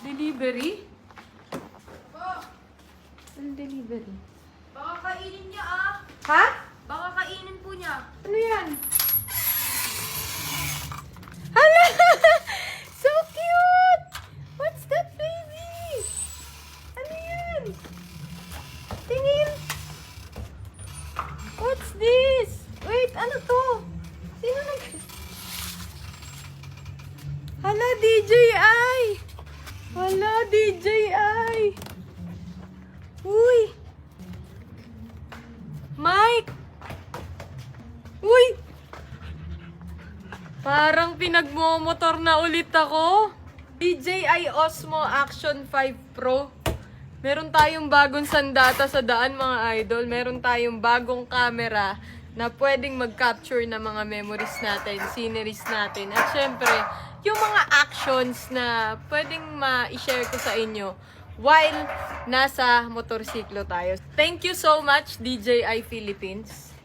Delivery? Ano delivery? Baka kainin niya ah. Ha? Baka kainin po niya. Ano yan? Hala! So cute! What's that, baby? Ano yan? Tingin! What's this? Wait, ano to? Sino nag... Hala, DJI! Hala, DJI! Uy! Mike! Uy! Parang pinagmomotor na ulit ako. DJI Osmo Action 5 Pro. Meron tayong bagong sandata sa daan, mga idol. Meron tayong bagong camera na pwedeng mag-capture ng mga memories natin, sceneries natin. At syempre, yung mga actions na pwedeng ma-share ko sa inyo while nasa motorsiklo tayo. Thank you so much, DJI Philippines.